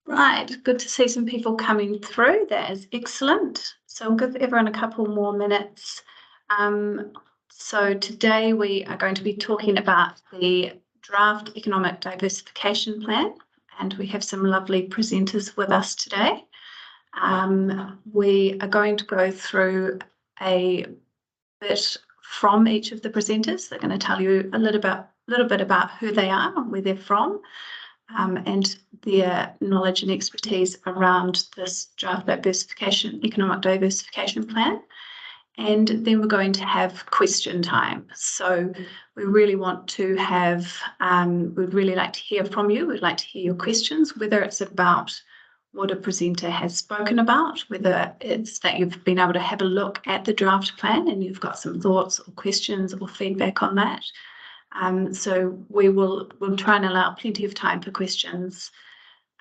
Right, good to see some people coming through. That is excellent. So I'll give everyone a couple more minutes. So today we are going to be talking about the Draft Economic Diversification Plan, and we have some lovely presenters with us today. We are going to go through a bit from each of the presenters. They're going to tell you a little bit about who they are and where they're from. And their knowledge and expertise around this draft economic diversification plan. And then we're going to have question time. So we really want to have, we'd really like to hear from you. We'd like to hear your questions, whether it's about what a presenter has spoken about, whether it's that you've been able to have a look at the draft plan and you've got some thoughts or questions or feedback on that. So we'll try and allow plenty of time for questions,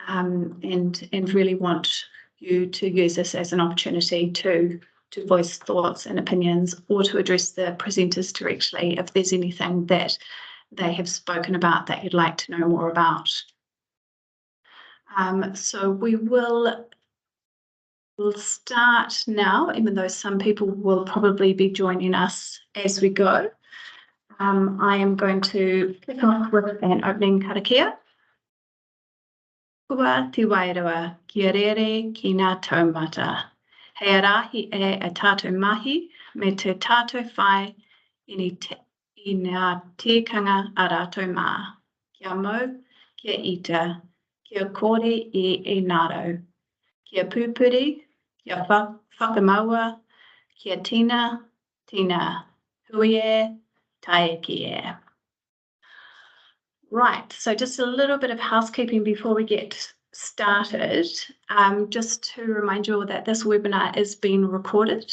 and really want you to use this as an opportunity to voice thoughts and opinions, or to address the presenters directly if there's anything that they have spoken about that you'd like to know more about. So we'll start now, even though some people will probably be joining us as we go. I am going to kick off with an opening karakia. Kua te wairua, kia rere ki ngā taumata. Hei arahi e a tātou mahi, me te tātou whai i ngā tikanga a rātou mā. Kia mau, kia ita, kia kore e nārau. Kia pūpuri, kia whakamaua, kia tina, hui e, taekie. Right, so just a little bit of housekeeping before we get started. Just to remind you all that this webinar is being recorded.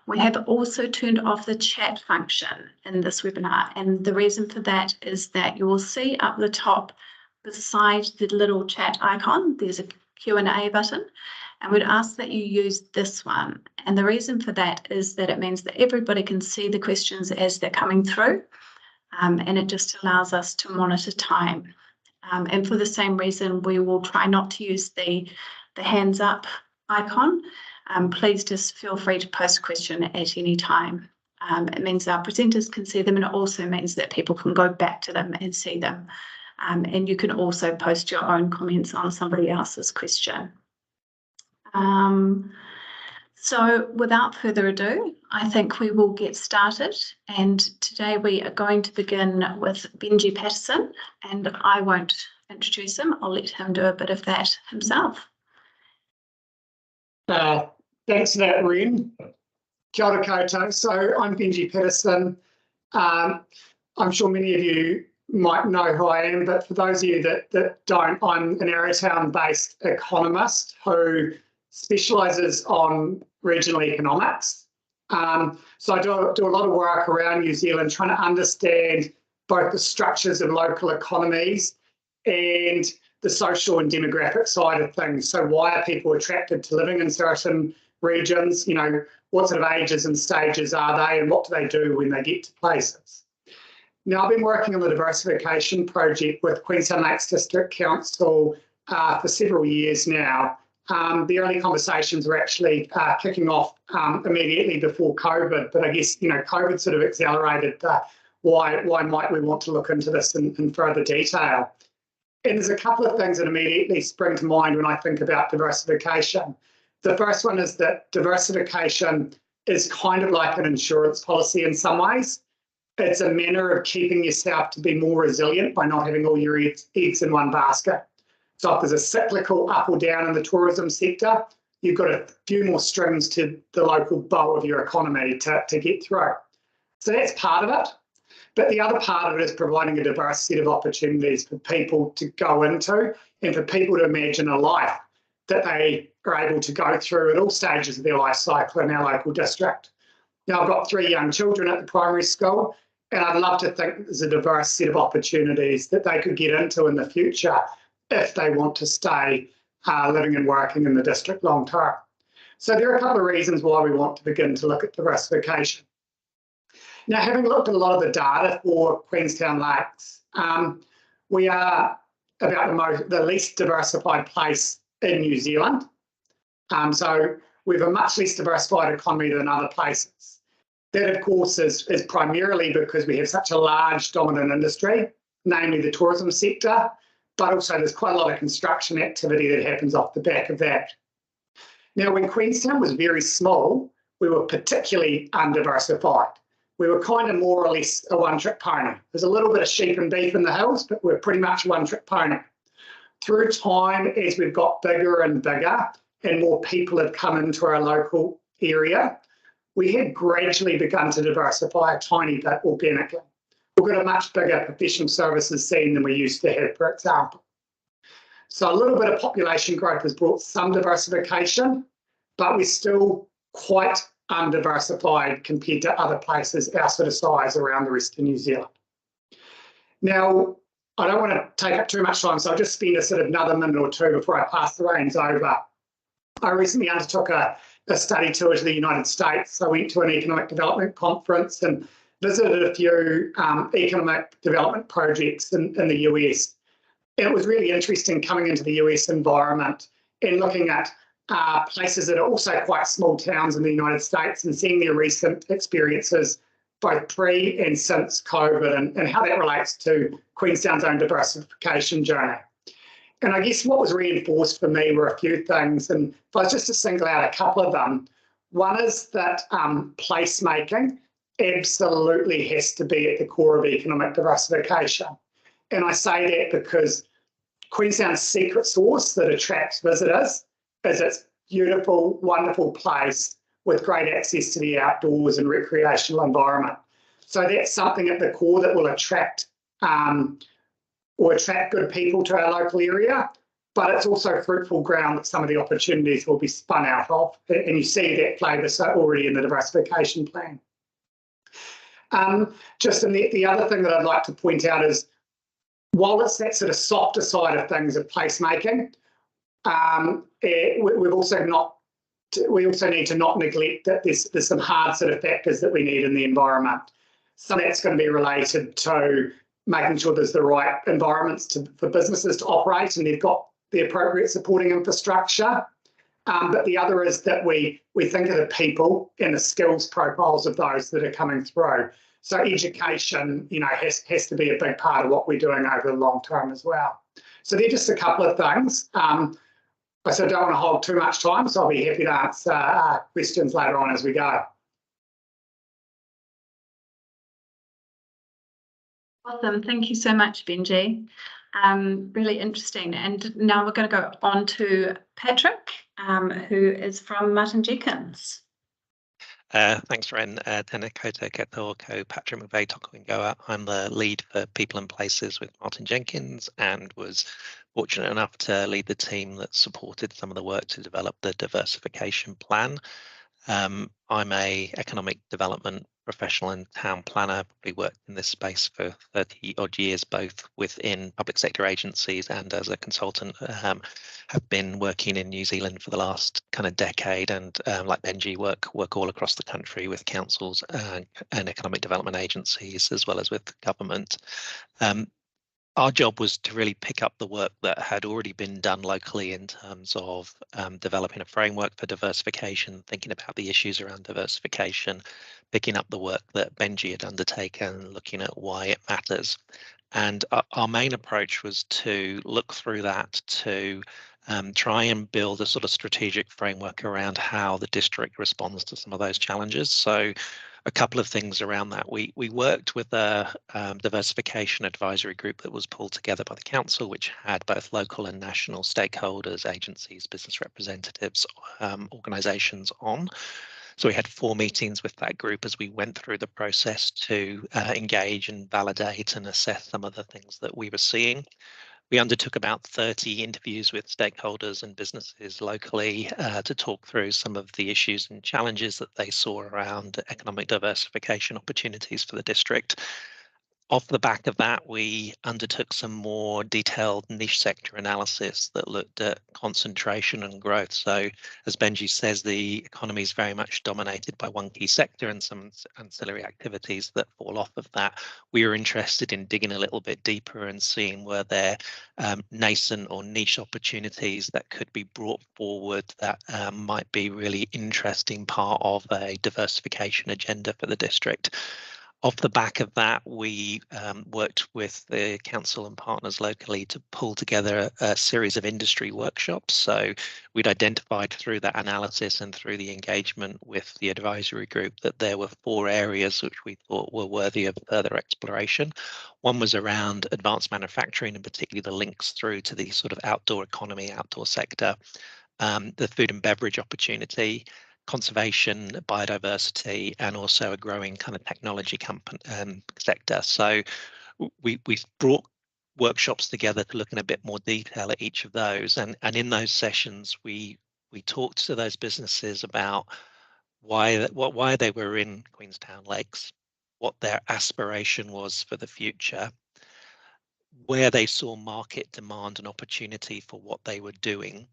We have also turned off the chat function in this webinar, and the reason for that is that you will see up the top beside the little chat icon, there's a Q&A button, and we'd ask that you use this one. And the reason for that is that it means that everybody can see the questions as they're coming through, and it just allows us to monitor time. And for the same reason, we will try not to use the hands up icon. Please just feel free to post a question at any time. It means our presenters can see them, and it also means that people can go back to them and see them. And you can also post your own comments on somebody else's question. So without further ado, I think we will get started. And today we are going to begin with Benje Patterson, and I won't introduce him. I'll let him do a bit of that himself. Thanks for that, Ren. Kia ora koutou. So I'm Benje Patterson. I'm sure many of you might know who I am, but for those of you that don't, I'm an Arrowtown-based economist who specialises on regional economics. So I do a lot of work around New Zealand trying to understand both the structures of local economies and the social and demographic side of things. So why are people attracted to living in certain regions? You know, what sort of ages and stages are they, and what do they do when they get to places? Now, I've been working on the diversification project with Queenstown Lakes District Council for several years now. The early conversations were actually kicking off immediately before COVID, but I guess, you know, COVID sort of accelerated why might we want to look into this in further detail. And there's a couple of things that immediately spring to mind when I think about diversification. The first one is that diversification is kind of like an insurance policy in some ways. It's a manner of keeping yourself to be more resilient by not having all your eggs in one basket. So if there's a cyclical up or down in the tourism sector, you've got a few more strings to the local bow of your economy to get through. So that's part of it. But the other part of it is providing a diverse set of opportunities for people to go into and for people to imagine a life that they are able to go through at all stages of their life cycle in our local district. Now, I've got 3 young children at the primary school, and I'd love to think that there's a diverse set of opportunities that they could get into in the future if they want to stay living and working in the district long term. So there are a couple of reasons why we want to begin to look at diversification. Now, having looked at a lot of the data for Queenstown Lakes, we are about the least diversified place in New Zealand. So we have a much less diversified economy than other places. That, of course, is primarily because we have such a large dominant industry, namely the tourism sector, but also there's quite a lot of construction activity that happens off the back of that. Now, when Queenstown was very small, we were particularly undiversified. We were kind of more or less a one-trick pony. There's a little bit of sheep and beef in the hills, but we're pretty much a one-trick pony. Through time, as we've got bigger and bigger, and more people have come into our local area, we have gradually begun to diversify a tiny bit organically. We've got a much bigger professional services scene than we used to have, for example. So a little bit of population growth has brought some diversification, but we're still quite undiversified compared to other places our sort of size around the rest of New Zealand. Now, I don't want to take up too much time, so I'll just spend a sort of another minute or two before I pass the reins over. I recently undertook a study tour to the United States. I went to an economic development conference and visited a few economic development projects in the US. And it was really interesting coming into the US environment and looking at places that are also quite small towns in the United States and seeing their recent experiences both pre and since COVID and how that relates to Queenstown's own diversification journey. And I guess what was reinforced for me were a few things, and if I was just to single out a couple of them, one is that placemaking absolutely has to be at the core of economic diversification. And I say that because Queenstown's secret sauce that attracts visitors is its beautiful, wonderful place with great access to the outdoors and recreational environment. So that's something at the core that will attract good people to our local area, but it's also fruitful ground that some of the opportunities will be spun out of. And you see that flavour already in the diversification plan. The other thing that I'd like to point out is, while it's that sort of softer side of things of placemaking, we also need to not neglect that there's some hard sort of factors that we need in the environment. Some of that's going to be related to making sure there's the right environments for businesses to operate and they've got the appropriate supporting infrastructure. But the other is that we think of the people and the skills profiles of those that are coming through. So education, has to be a big part of what we're doing over the long term as well. So they're just a couple of things. I don't want to hold too much time, so I'll be happy to answer questions later on as we go. Awesome. Thank you so much, Benje. Really interesting. And now we're going to go on to Patrick, who is from Martin Jenkins. Thanks, Ren. Tēnā koutou katoa ko Patrick McVeigh toko ingoa. I'm the lead for People and Places with Martin Jenkins and was fortunate enough to lead the team that supported some of the work to develop the diversification plan. I'm a economic development professional and town planner, probably worked in this space for 30 odd years, both within public sector agencies and as a consultant. Have been working in New Zealand for the last kind of decade, and like Benji, work all across the country with councils and economic development agencies, as well as with government. Our job was to really pick up the work that had already been done locally in terms of developing a framework for diversification, thinking about the issues around diversification, picking up the work that Benji had undertaken, looking at why it matters. And our main approach was to look through that to try and build a sort of strategic framework around how the district responds to some of those challenges. So a couple of things around that. We worked with a diversification advisory group that was pulled together by the council, which had both local and national stakeholders, agencies, business representatives, organisations on. So we had 4 meetings with that group as we went through the process to engage and validate and assess some of the things that we were seeing. We undertook about 30 interviews with stakeholders and businesses locally to talk through some of the issues and challenges that they saw around economic diversification opportunities for the district. Off the back of that, we undertook some more detailed niche sector analysis that looked at concentration and growth. So as Benji says, the economy is very much dominated by one key sector and some ancillary activities that fall off of that. We were interested in digging a little bit deeper and seeing were there nascent or niche opportunities that could be brought forward that might be really interesting part of a diversification agenda for the district. Off the back of that, we worked with the council and partners locally to pull together a series of industry workshops. So we'd identified through that analysis and through the engagement with the advisory group that there were 4 areas which we thought were worthy of further exploration. One was around advanced manufacturing, and particularly the links through to the sort of outdoor economy, outdoor sector, the food and beverage opportunity, conservation, biodiversity, and also a growing kind of technology sector. So we brought workshops together to look in a bit more detail at each of those, and in those sessions we talked to those businesses about why they were in Queenstown Lakes, what their aspiration was for the future, where they saw market demand and opportunity for what they were doing,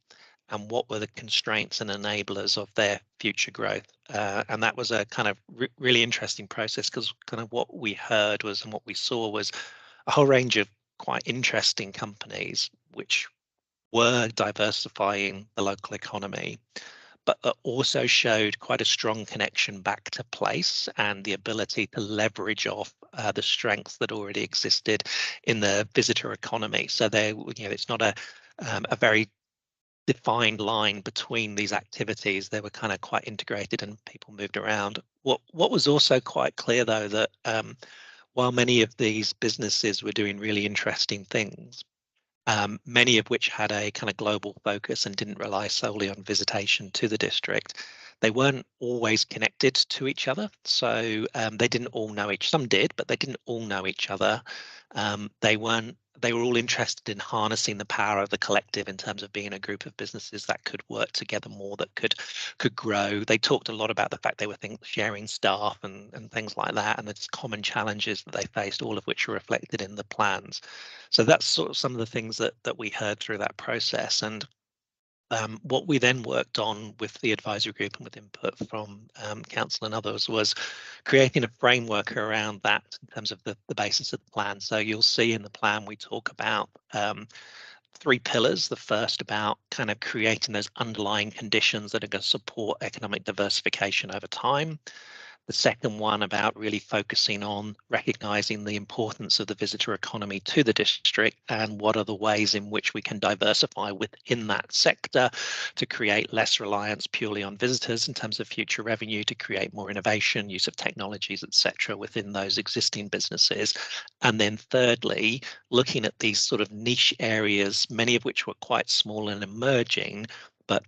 and what were the constraints and enablers of their future growth. And that was a kind of really interesting process, because kind of what we heard was, and what we saw was, a whole range of quite interesting companies which were diversifying the local economy, but that also showed quite a strong connection back to place and the ability to leverage off the strengths that already existed in the visitor economy. So it's not a very defined line between these activities. They were kind of quite integrated and people moved around. What was also quite clear, though, that while many of these businesses were doing really interesting things, many of which had a kind of global focus and didn't rely solely on visitation to the district, they weren't always connected to each other. So they didn't all know some did, but they didn't all know each other. They were all interested in harnessing the power of the collective in terms of being a group of businesses that could work together more, that could grow. They talked a lot about the fact they were sharing staff and things like that, and the common challenges that they faced, all of which are reflected in the plans. So that's sort of some of the things that we heard through that process. And what we then worked on with the advisory group and with input from council and others was creating a framework around that in terms of the basis of the plan. So you'll see in the plan we talk about 3 pillars. The first about kind of creating those underlying conditions that are going to support economic diversification over time. The second one about really focusing on recognising the importance of the visitor economy to the district, and what are the ways in which we can diversify within that sector to create less reliance purely on visitors in terms of future revenue, to create more innovation, use of technologies, etc., within those existing businesses. And then thirdly, looking at these sort of niche areas, many of which were quite small and emerging, but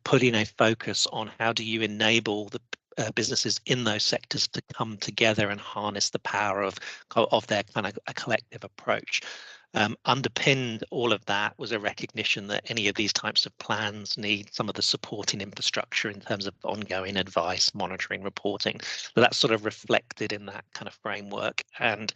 putting a focus on how do you enable the businesses in those sectors to come together and harness the power of their kind of a collective approach. Underpinned all of that was a recognition that any of these types of plans need some of the supporting infrastructure in terms of ongoing advice, monitoring, reporting. So that's sort of reflected in that kind of framework. And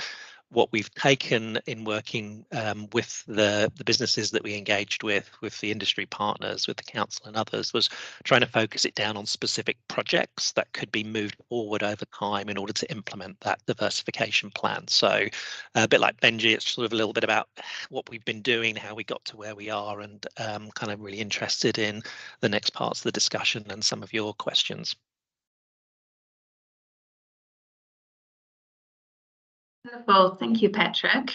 what we've taken in working with the businesses that we engaged with the industry partners, with the council and others, was trying to focus it down on specific projects that could be moved forward over time in order to implement that diversification plan. So a bit like Benji, it's sort of a little bit about what we've been doing, how we got to where we are, and kind of really interested in the next parts of the discussion and some of your questions. Well, thank you, Patrick.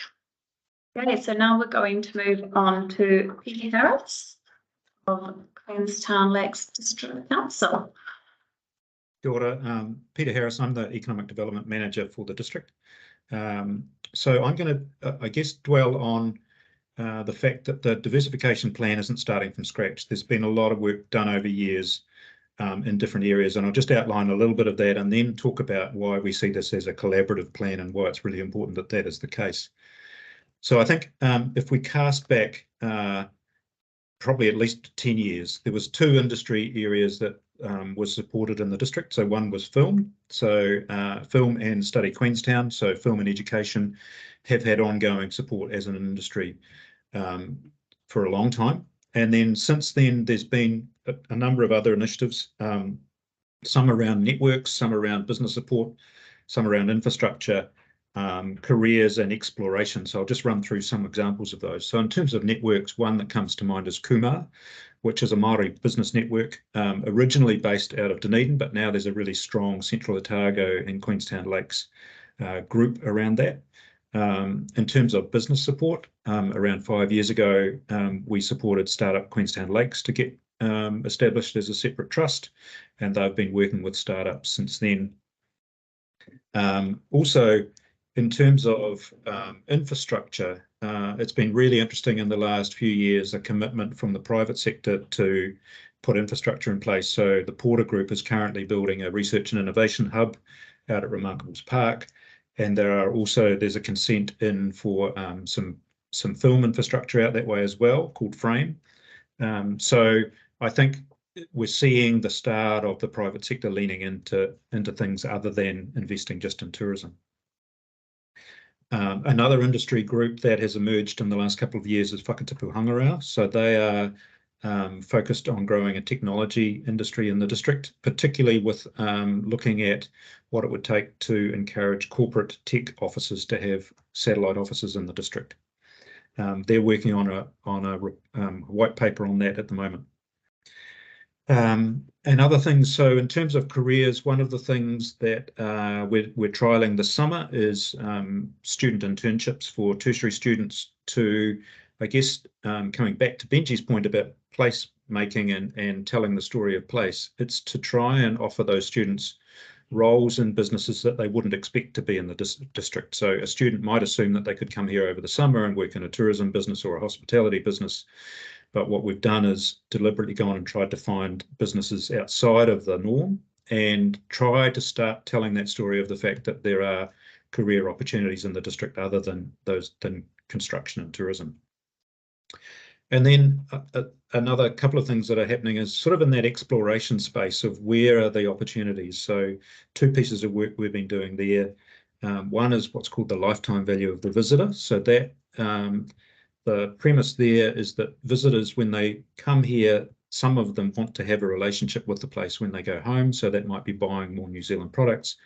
Okay, so now we're going to move on to Peter Harris of Queenstown Lakes District Council. Kia ora, Peter Harris. I'm the Economic Development Manager for the district. So I'm going to, I guess, dwell on the fact that the diversification plan isn't starting from scratch. There's been a lot of work done over years in different areas, and I'll just outline a little bit of that and then talk about why we see this as a collaborative plan and why it's really important that that is the case. So I think if we cast back probably at least 10 years, there was 2 industry areas that was supported in the district. So one was film. So film and Study Queenstown. So film and education have had ongoing support as an industry for a long time. And then since then, there's been a number of other initiatives, some around networks, some around business support, some around infrastructure, careers and exploration. So I'll just run through some examples of those. So in terms of networks, one that comes to mind is Kumar, which is a Māori business network, originally based out of Dunedin, but now there's a really strong Central Otago and Queenstown Lakes group around that. In terms of business support, around 5 years ago, we supported Startup Queenstown Lakes to get established as a separate trust, and they've been working with startups since then. Also, in terms of infrastructure, it's been really interesting in the last few years, a commitment from the private sector to put infrastructure in place. So the Porter Group is currently building a research and innovation hub out at Remarkables Park. And there's a consent in for some film infrastructure out that way as well, called Frame. So I think we're seeing the start of the private sector leaning into things other than investing just in tourism. Another industry group that has emerged in the last couple of years is Whakatipu Hangarau. So they are focused on growing a technology industry in the district, particularly with looking at what it would take to encourage corporate tech offices to have satellite offices in the district. They're working on a white paper on that at the moment. And other things, so in terms of careers, one of the things that we're trialling this summer is student internships for tertiary students to, I guess, coming back to Benje's point about place making and telling the story of place, it's to try and offer those students roles in businesses that they wouldn't expect to be in the district. So a student might assume that they could come here over the summer and work in a tourism business or a hospitality business. But what we've done is deliberately gone and tried to find businesses outside of the norm and try to start telling that story of the fact that there are career opportunities in the district other than construction and tourism. And then another couple of things that are happening is sort of in that exploration space of where are the opportunities. So two pieces of work we've been doing there. One is what's called the lifetime value of the visitor. So that the premise there is that visitors, when they come here, some of them want to have a relationship with the place when they go home. So that might be buying more New Zealand products.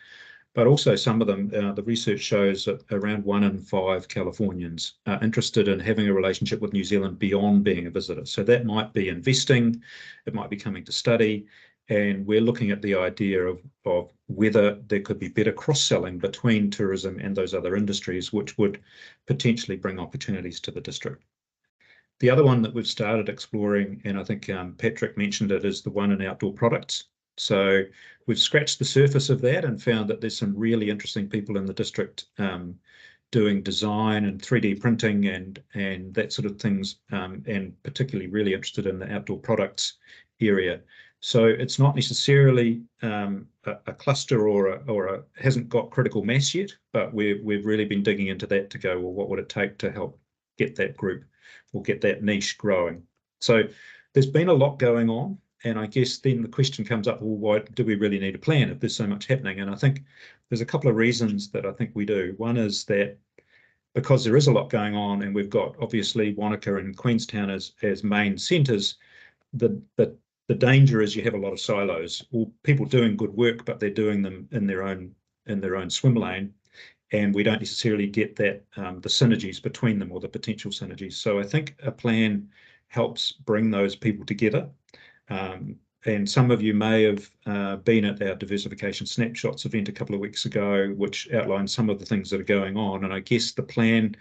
But also some of them, the research shows that around 1 in 5 Californians are interested in having a relationship with New Zealand beyond being a visitor. So that might be investing, it might be coming to study, and we're looking at the idea of whether there could be better cross-selling between tourism and those other industries, which would potentially bring opportunities to the district. The other one that we've started exploring, and I think Patrick mentioned it, is the one in outdoor products. So we've scratched the surface of that and found that there's some really interesting people in the district doing design and 3D printing and that sort of things, and particularly really interested in the outdoor products area. So it's not necessarily a cluster or hasn't got critical mass yet, but we've really been digging into that to go, well, what would it take to help get that group or get that niche growing? So there's been a lot going on. And I guess then the question comes up, well, why do we really need a plan if there's so much happening? And I think there's a couple of reasons that I think we do. One is that because there is a lot going on, and we've got obviously Wanaka and Queenstown as main centres, the danger is you have a lot of silos, or people doing good work, but they're doing them in their own swim lane, and we don't necessarily get that the synergies between them or the potential synergies. So I think a plan helps bring those people together. And some of you may have been at our Diversification Snapshots event a couple of weeks ago, which outlined some of the things that are going on. And I guess the plan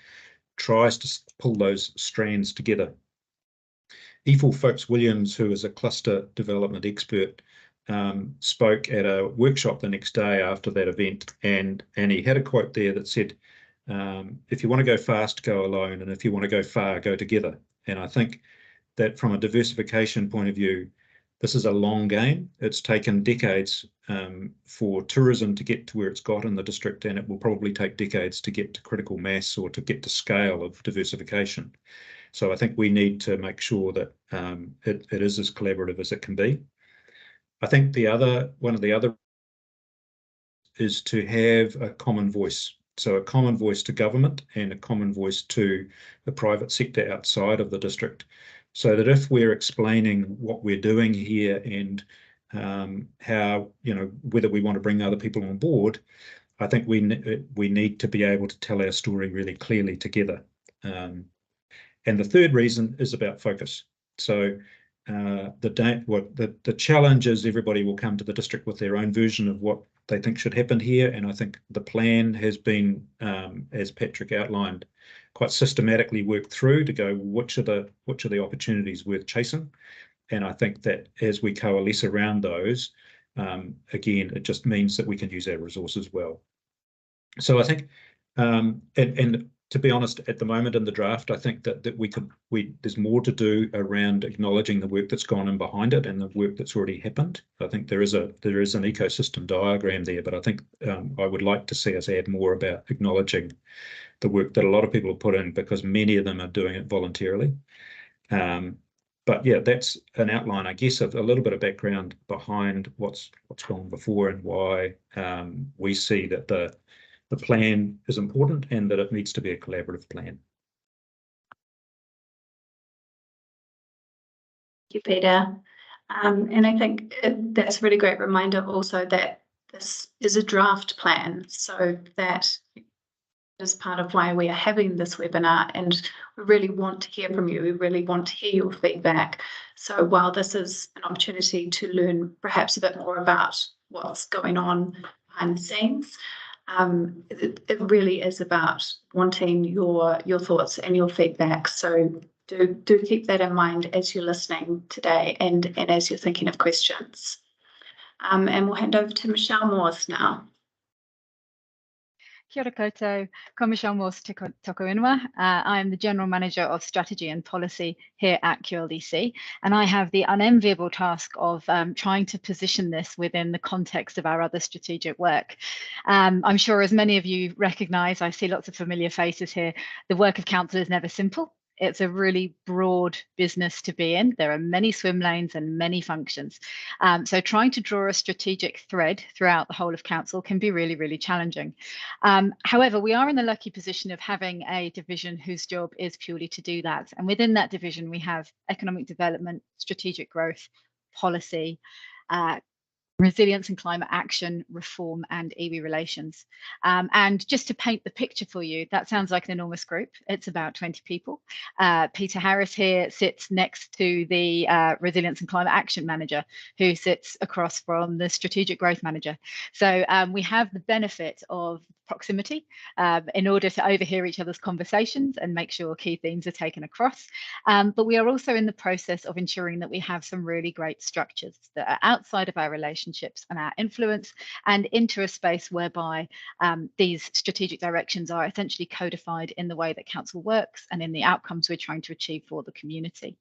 tries to pull those strands together. Ethel Folkes-Williams, who is a cluster development expert, spoke at a workshop the next day after that event. And he had a quote there that said, if you want to go fast, go alone. And if you want to go far, go together. And I think that from a diversification point of view, this is a long game. It's taken decades for tourism to get to where it's got in the district, and it will probably take decades to get to critical mass or to get to scale of diversification. So I think we need to make sure that it is as collaborative as it can be. I think one of the other is to have a common voice. So a common voice to government and a common voice to the private sector outside of the district, so that if we're explaining what we're doing here and how, whether we want to bring other people on board, I think we need to be able to tell our story really clearly together. And the third reason is about focus. So the challenge is everybody will come to the district with their own version of what they think should happen here, and I think the plan has been, as Patrick outlined, quite systematically worked through to go which are the opportunities worth chasing. And I think that as we coalesce around those, again, it just means that we can use our resources well. So I think, and to be honest, at the moment in the draft, I think that there's more to do around acknowledging the work that's gone in behind it and the work that's already happened. I think there is an ecosystem diagram there, but I think I would like to see us add more about acknowledging the work that a lot of people have put in, because many of them are doing it voluntarily. But yeah, that's an outline, I guess, of a little bit of background behind what's gone before and why we see that the plan is important and that it needs to be a collaborative plan. Thank you, Peter. And I think that's a really great reminder also that this is a draft plan, so that is part of why we are having this webinar, and we really want to hear from you. We really want to hear your feedback. So while this is an opportunity to learn perhaps a bit more about what's going on behind the scenes, it really is about wanting your thoughts and your feedback. So do keep that in mind as you're listening today and as you're thinking of questions. And we'll hand over to Michelle Morss now. Kia ora koutou, ko Michelle Morss toko ingoa. I am the General Manager of Strategy and Policy here at QLDC, and I have the unenviable task of trying to position this within the context of our other strategic work. I'm sure, as many of you recognise, I see lots of familiar faces here, the work of council is never simple. It's a really broad business to be in. There are many swim lanes and many functions. So trying to draw a strategic thread throughout the whole of council can be really, really challenging. However, we are in the lucky position of having a division whose job is purely to do that. And within that division, we have economic development, strategic growth, policy, resilience and climate action, reform, and EV relations. And just to paint the picture for you, that sounds like an enormous group. It's about 20 people. Peter Harris here sits next to the resilience and climate action manager, who sits across from the strategic growth manager. So we have the benefit of proximity in order to overhear each other's conversations and make sure key themes are taken across. But we are also in the process of ensuring that we have some really great structures that are outside of our relationships and our influence, and into a space whereby these strategic directions are essentially codified in the way that council works and in the outcomes we're trying to achieve for the community.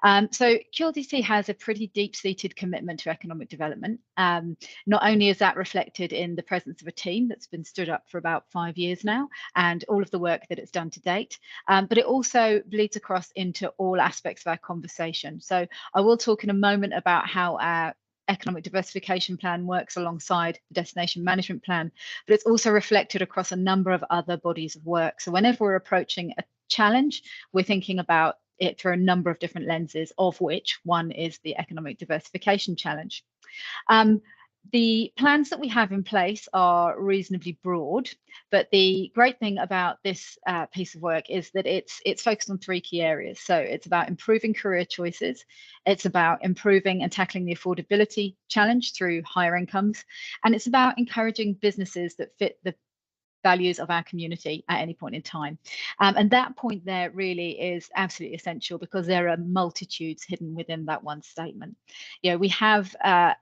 So QLDC has a pretty deep-seated commitment to economic development. Not only is that reflected in the presence of a team that's been stood up for about 5 years now and all of the work that it's done to date, but it also bleeds across into all aspects of our conversation. So I will talk in a moment about how our economic diversification plan works alongside the destination management plan, but it's also reflected across a number of other bodies of work. So whenever we're approaching a challenge, we're thinking about it through a number of different lenses, of which one is the economic diversification challenge. The plans that we have in place are reasonably broad, but the great thing about this piece of work is that it's focused on 3 key areas. So it's about improving career choices, it's about improving and tackling the affordability challenge through higher incomes, and it's about encouraging businesses that fit the values of our community at any point in time. And that point there really is absolutely essential, because there are multitudes hidden within that one statement. We have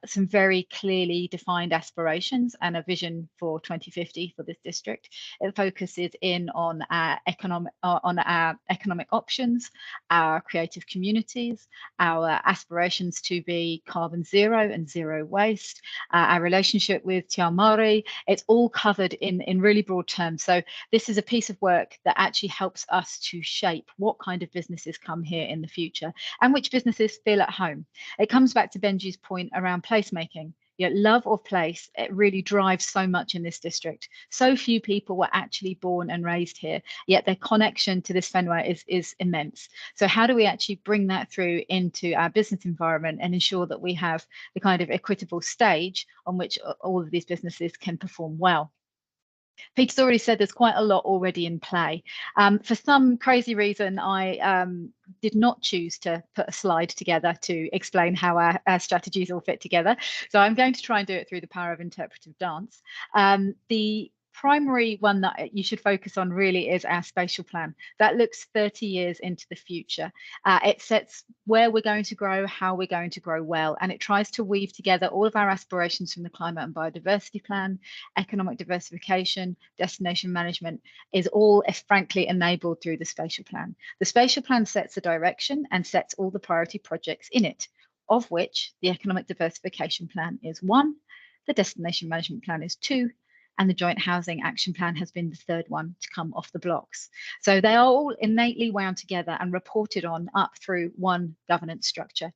some very clearly defined aspirations and a vision for 2050 for this district. It focuses in on our economic options, our creative communities, our aspirations to be carbon zero and zero waste, our relationship with Te Ao Māori. It's all covered in really broad terms. So this is a piece of work that actually helps us to shape what kind of businesses come here in the future and which businesses feel at home. It comes back to Benji's point around placemaking. Love of place, it really drives so much in this district. So few people were actually born and raised here, yet their connection to this Fenway is immense. So how do we actually bring that through into our business environment and ensure that we have the kind of equitable stage on which all of these businesses can perform well? Peter's already said there's quite a lot already in play. For some crazy reason, I did not choose to put a slide together to explain how our strategies all fit together. So I'm going to try and do it through the power of interpretive dance. The primary one that you should focus on really is our spatial plan. That looks 30 years into the future. It sets where we're going to grow, how we're going to grow well, and it tries to weave together all of our aspirations from the climate and biodiversity plan, economic diversification, destination management is all frankly enabled through the spatial plan. The spatial plan sets the direction and sets all the priority projects in it, of which the economic diversification plan is 1, the destination management plan is 2, and the joint housing action plan has been the 3rd one to come off the blocks. So they are all innately wound together and reported on up through one governance structure,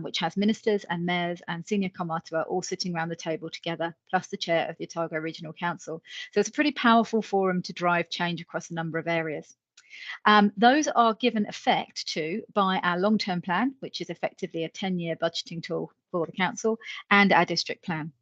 which has ministers and mayors and senior kaumātua all sitting around the table together, plus the chair of the Otago Regional Council. So it's a pretty powerful forum to drive change across a number of areas. Those are given effect to by our long-term plan, which is effectively a 10-year budgeting tool for the council, and our district plan.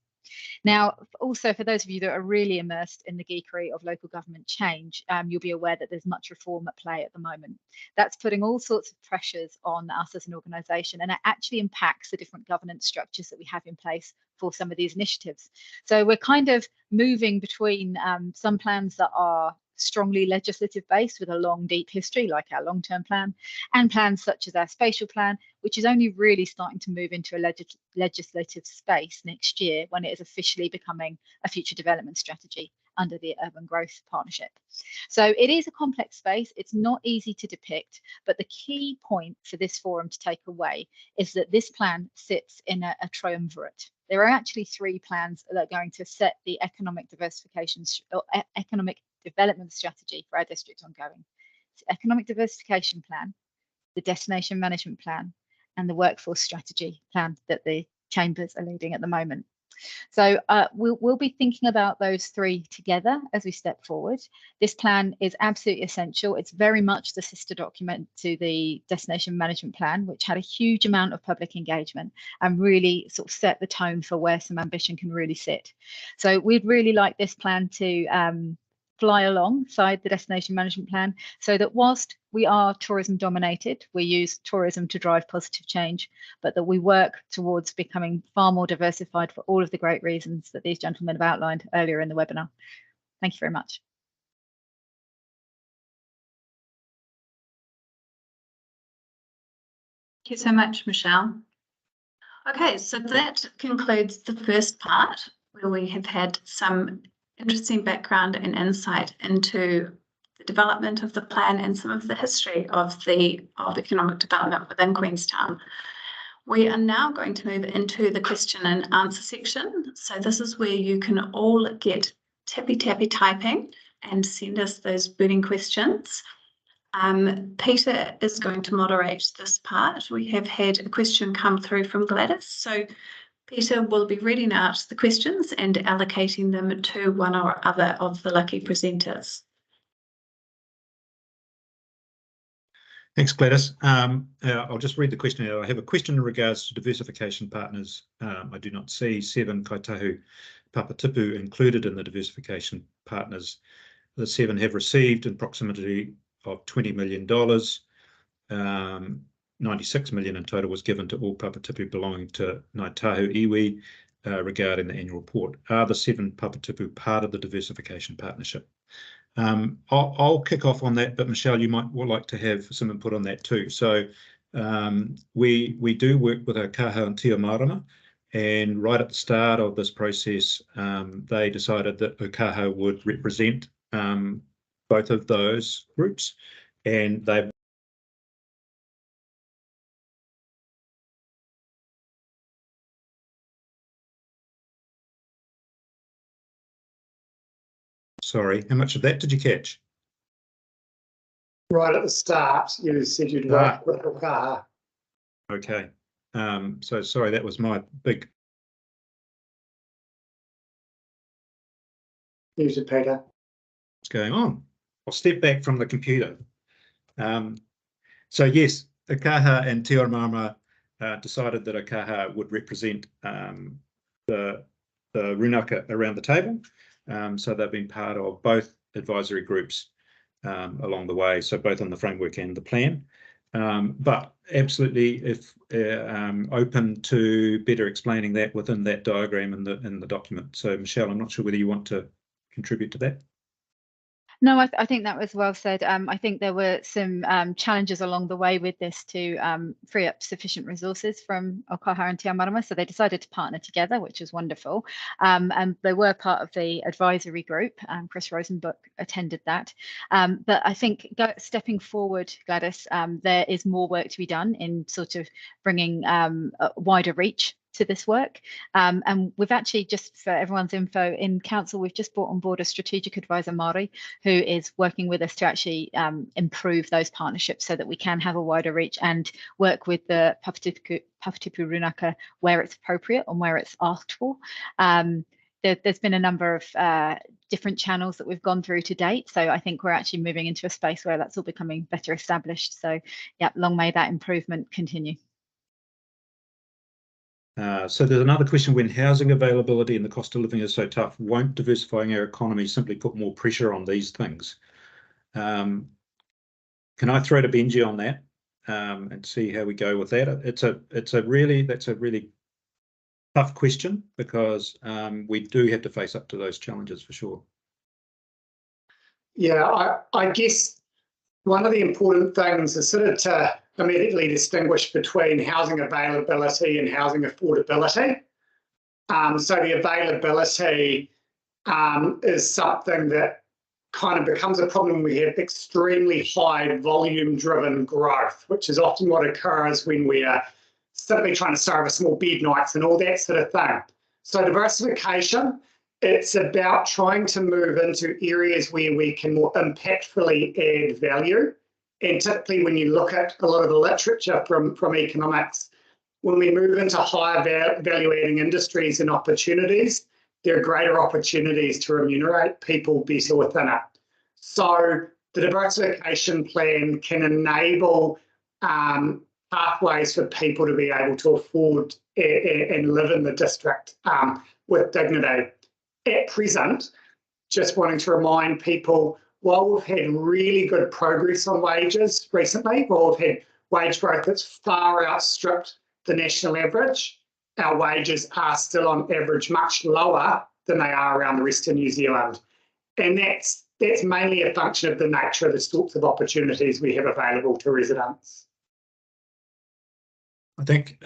Now, also for those of you that are really immersed in the geekery of local government change, you'll be aware that there's much reform at play at the moment. That's putting all sorts of pressures on us as an organisation, and it actually impacts the different governance structures that we have in place for some of these initiatives. So we're kind of moving between some plans that are strongly legislative based with a long, deep history, like our long-term plan, and plans such as our spatial plan, which is only really starting to move into a legislative space next year when it is officially becoming a future development strategy under the Urban Growth Partnership. So it is a complex space. It's not easy to depict, but the key point for this forum to take away is that this plan sits in a triumvirate. There are actually 3 plans that are going to set the economic diversification or economic development strategy for our district ongoing. It's the economic diversification plan, the destination management plan, and the workforce strategy plan that the chambers are leading at the moment. So we'll be thinking about those 3 together as we step forward. This plan is absolutely essential. It's very much the sister document to the destination management plan, which had a huge amount of public engagement and really sort of set the tone for where some ambition can really sit. So we'd really like this plan to fly alongside the destination management plan so that whilst we are tourism dominated, we use tourism to drive positive change, but that we work towards becoming far more diversified for all of the great reasons that these gentlemen have outlined earlier in the webinar. Thank you very much. Thank you so much, Michelle. Okay, so that concludes the first part where we have had some interesting background and insight into the development of the plan and some of the history of economic development within Queenstown. We are now going to move into the question and answer section. So this is where you can all get tappy typing and send us those burning questions. Peter is going to moderate this part. We have had a question come through from Gladys. So Peter will be reading out the questions and allocating them to one or other of the lucky presenters. Thanks, Gladys. I'll just read the question out. I have a question in regards to diversification partners. I do not see 7 Kaitahu Papatipu included in the diversification partners. The 7 have received in proximity of $20 million. 96 million in total was given to all Papatipu belonging to Ngāi Tahu iwi regarding the annual report. Are the 7 Papatipu part of the diversification partnership? I'll kick off on that, but Michelle, you might like to have some input on that too. So we do work with our kaha and tia marama, and right at the start of this process, they decided that Ōkaha would represent both of those groups, and they Sorry, how much of that did you catch? Right at the start, you said you'd work with Okaha. Okay. So sorry, that was my big. Muted, Peter. What's going on? I'll step back from the computer. So yes, Okaha and Te Aromarama decided that Okaha would represent the Runaka around the table. So they've been part of both advisory groups along the way, so both on the framework and the plan. But absolutely, if open to better explaining that within that diagram in the document. So Michelle, I'm not sure whether you want to contribute to that. No, I think that was well said. I think there were some challenges along the way with this to free up sufficient resources from Okaha and Te Aromarama, so they decided to partner together, which is wonderful. And they were part of the advisory group. Chris Rosenbuck attended that. But I think stepping forward, Gladys, there is more work to be done in sort of bringing a wider reach to this work. And we've actually, just for everyone's info, in council, we've just brought on board a strategic advisor, Māori, who is working with us to actually improve those partnerships so that we can have a wider reach and work with the Papatipu Runaka where it's appropriate and where it's asked for. There's been a number of different channels that we've gone through to date. So I think we're actually moving into a space where that's all becoming better established. So yeah, long may that improvement continue. So there's another question: when housing availability and the cost of living is so tough, won't diversifying our economy simply put more pressure on these things? Can I throw to Benje on that and see how we go with that? That's a really tough question, because we do have to face up to those challenges for sure. Yeah, I guess one of the important things is sort of to immediately distinguish between housing availability and housing affordability. So the availability is something that kind of becomes a problem when we have extremely high volume-driven growth, which is often what occurs when we are simply trying to service more bed nights and all that sort of thing. So diversification, it's about trying to move into areas where we can more impactfully add value. And typically when you look at a lot of the literature from economics, when we move into higher value-adding industries and opportunities, there are greater opportunities to remunerate people better within it. So the diversification plan can enable pathways for people to be able to afford and live in the district with dignity. At present, just wanting to remind people, while we've had really good progress on wages recently, while we've had wage growth that's far outstripped the national average, our wages are still on average much lower than they are around the rest of New Zealand. And that's mainly a function of the nature of the sorts of opportunities we have available to residents. I think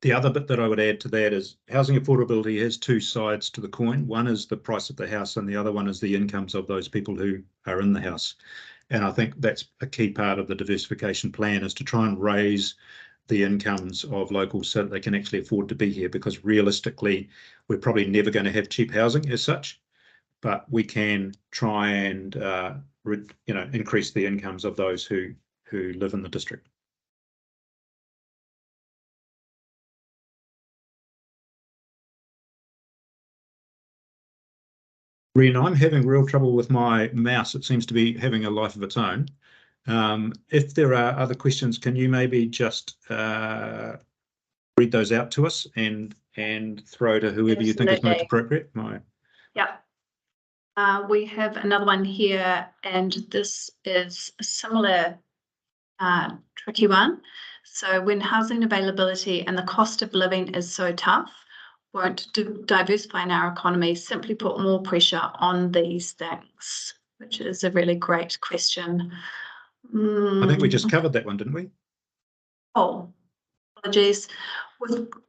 the other bit that I would add to that is housing affordability has two sides to the coin. One is the price of the house, and the other one is the incomes of those people who are in the house. And I think that's a key part of the diversification plan, is to try and raise the incomes of locals so that they can actually afford to be here, because realistically, we're probably never going to have cheap housing as such, but we can try and increase the incomes of those who live in the district. Ren, I'm having real trouble with my mouse. It seems to be having a life of its own. If there are other questions, can you maybe just read those out to us and throw to whoever you think is most appropriate? Yeah. We have another one here, and this is a similar tricky one. So when housing availability and the cost of living is so tough, won't diversifying our economy simply put more pressure on these things? Which is a really great question. I think we just covered that one, didn't we? Oh, apologies.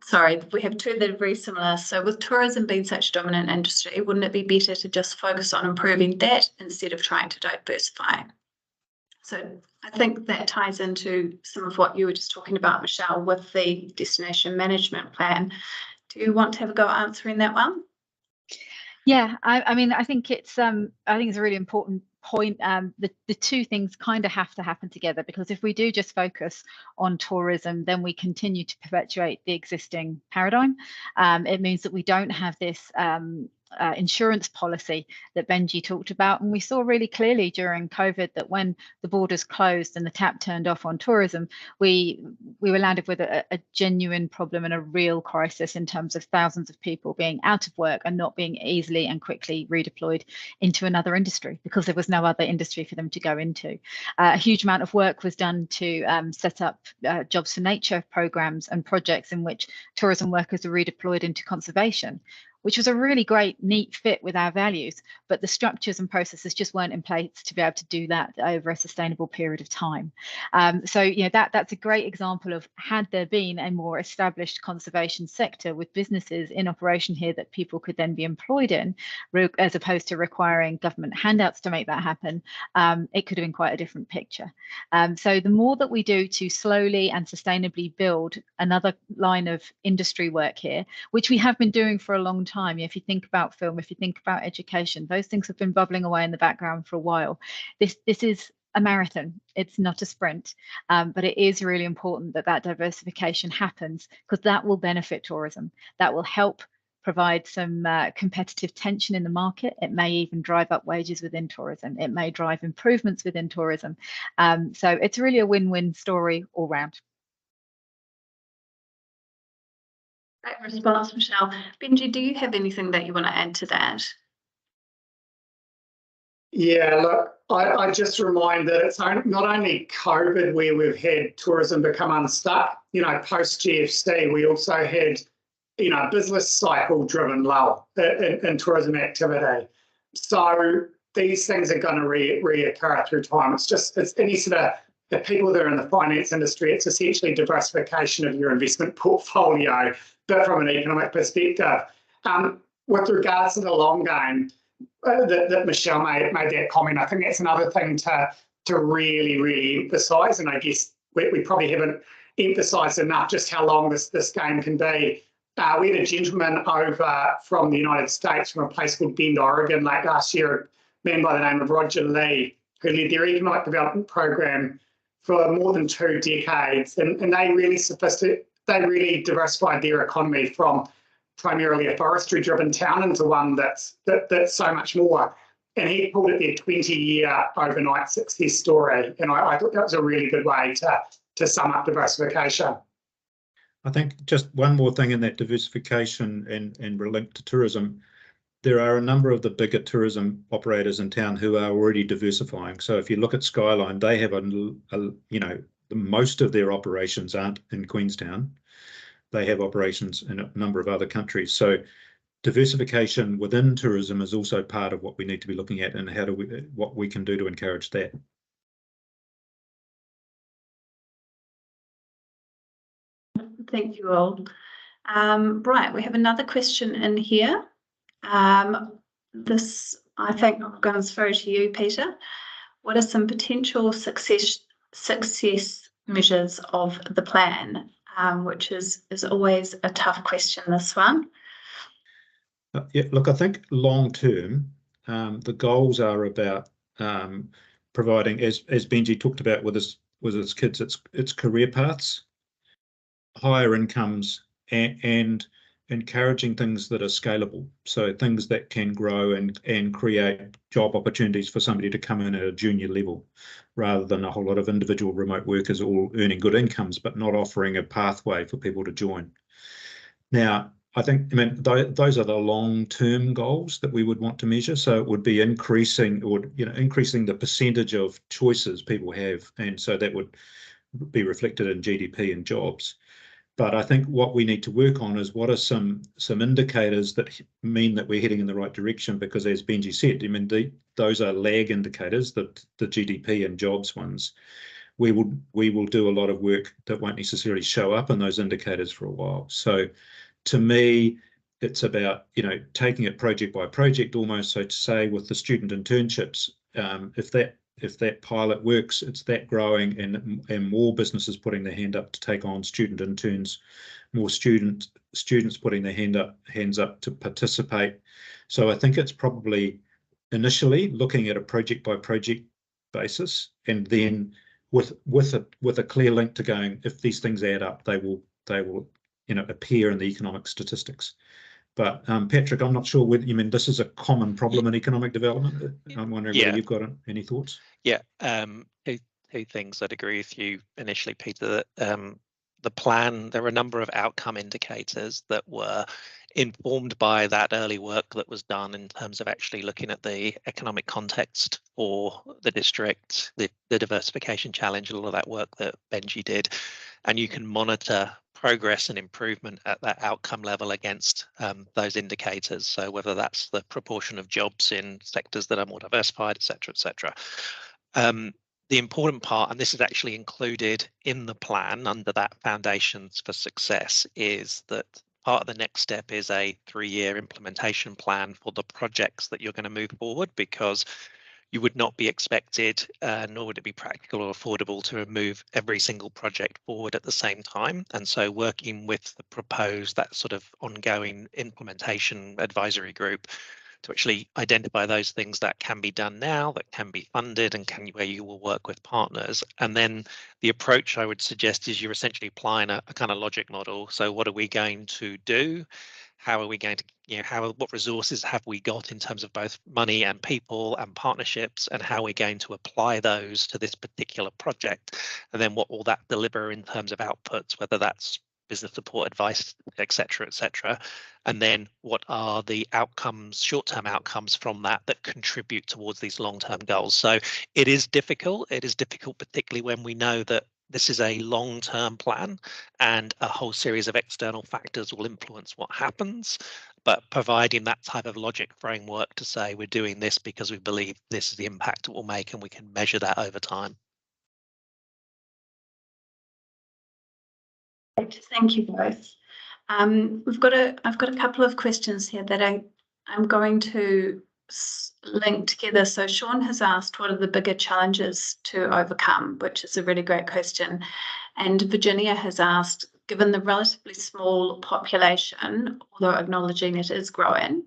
Sorry, we have two that are very similar. So with tourism being such a dominant industry, wouldn't it be better to just focus on improving that instead of trying to diversify? So I think that ties into some of what you were just talking about, Michelle, with the destination management plan. Do you want to have a go at answering that one? Yeah, I mean, I think it's a really important point. The two things kind of have to happen together, because if we do just focus on tourism, then we continue to perpetuate the existing paradigm. It means that we don't have this insurance policy that Benji talked about. And we saw really clearly during COVID that when the borders closed and the tap turned off on tourism, we were landed with a genuine problem and a real crisis in terms of thousands of people being out of work and not being easily and quickly redeployed into another industry, because there was no other industry for them to go into. A huge amount of work was done to set up Jobs for Nature programs and projects in which tourism workers are redeployed into conservation, which was a really great, neat fit with our values, but the structures and processes just weren't in place to be able to do that over a sustainable period of time. So, you know, that's a great example of, had there been a more established conservation sector with businesses in operation here that people could then be employed in, as opposed to requiring government handouts to make that happen, it could have been quite a different picture. So the more that we do to slowly and sustainably build another line of industry work here, which we have been doing for a long time. If you think about film, if you think about education, those things have been bubbling away in the background for a while. This is a marathon, it's not a sprint, but it is really important that that diversification happens, because that will benefit tourism. That will help provide some competitive tension in the market. It may even drive up wages within tourism. It may drive improvements within tourism. So it's really a win-win story all round. Great response, Michelle. Benji, do you have anything that you want to add to that? Yeah, look, I just remind that it's not only COVID where we've had tourism become unstuck. You know, post GFC, we also had, you know, business cycle driven lull in tourism activity. So these things are going to reoccur through time. It's any sort of, the people that are in the finance industry, it's essentially diversification of your investment portfolio, but from an economic perspective. With regards to the long game, that Michelle made that comment, I think that's another thing to really emphasise, and I guess we probably haven't emphasised enough just how long this game can be. We had a gentleman over from the United States, from a place called Bend, Oregon, late last year, a man by the name of Roger Lee, who led their economic development program for more than 2 decades, and they really diversified their economy from primarily a forestry-driven town into one that's so much more. And he called it their 20-year overnight success story, and I thought that was a really good way to sum up diversification. I think just one more thing in that diversification and linked to tourism, there are a number of the bigger tourism operators in town who are already diversifying. So if you look at Skyline, they have most of their operations aren't in Queenstown. They have operations in a number of other countries. So diversification within tourism is also part of what we need to be looking at, and what we can do to encourage that. Thank you all. Right, we have another question in here. This, I think, goes through to you, Peter. What are some potential success measures of the plan? Which is always a tough question, this one. Yeah, look, I think long term, the goals are about providing, as Benji talked about with his kids, it's career paths, higher incomes, and encouraging things that are scalable. So things that can grow and create job opportunities for somebody to come in at a junior level, rather than a whole lot of individual remote workers all earning good incomes, but not offering a pathway for people to join. Now, I mean, those are the long-term goals that we would want to measure. So it would be increasing the percentage of choices people have, and so that would be reflected in GDP and jobs. But I think what we need to work on is what are some indicators that mean that we're heading in the right direction, because as Benji said, I mean, those are lag indicators, the GDP and jobs ones. We will do a lot of work that won't necessarily show up in those indicators for a while. So to me, it's about, taking it project by project almost. So to say with the student internships, if that pilot works, it's that growing and more businesses putting their hand up to take on student interns, more students putting their hands up to participate. So I think it's probably initially looking at a project by project basis, and then with a clear link to going, if these things add up, they will appear in the economic statistics. But Patrick, I'm not sure whether you mean this is a common problem in economic development. I'm wondering whether you've got any thoughts. Yeah, two things I'd agree with you initially, Peter, that the plan, there were a number of outcome indicators that were informed by that early work that was done in terms of actually looking at the economic context for the district, the diversification challenge, all of that work that Benji did. And you can monitor progress and improvement at that outcome level against those indicators. So whether that's the proportion of jobs in sectors that are more diversified, et cetera, et cetera. The important part, and this is actually included in the plan under that Foundations for Success, is that part of the next step is a 3-year implementation plan for the projects that you're going to move forward, because you would not be expected, nor would it be practical or affordable to move every single project forward at the same time. And so working with the proposed, that sort of ongoing implementation advisory group to actually identify those things that can be done now, that can be funded, and where you will work with partners. And then the approach I would suggest is you're essentially applying a kind of logic model. So what are we going to do? How are we going to, what resources have we got in terms of both money and people and partnerships, and how are we going to apply those to this particular project? And then what will that deliver in terms of outputs, whether that's business support, advice, et cetera, and then what are the outcomes, short-term outcomes from that contribute towards these long-term goals. So it is difficult. It is difficult, particularly when we know that this is a long-term plan and a whole series of external factors will influence what happens. But providing that type of logic framework to say we're doing this because we believe this is the impact it will make, and we can measure that over time. Thank you both. I've got a couple of questions here that I'm going to link together. So Sean has asked, what are the bigger challenges to overcome, which is a really great question. And Virginia has asked, given the relatively small population, although acknowledging it is growing,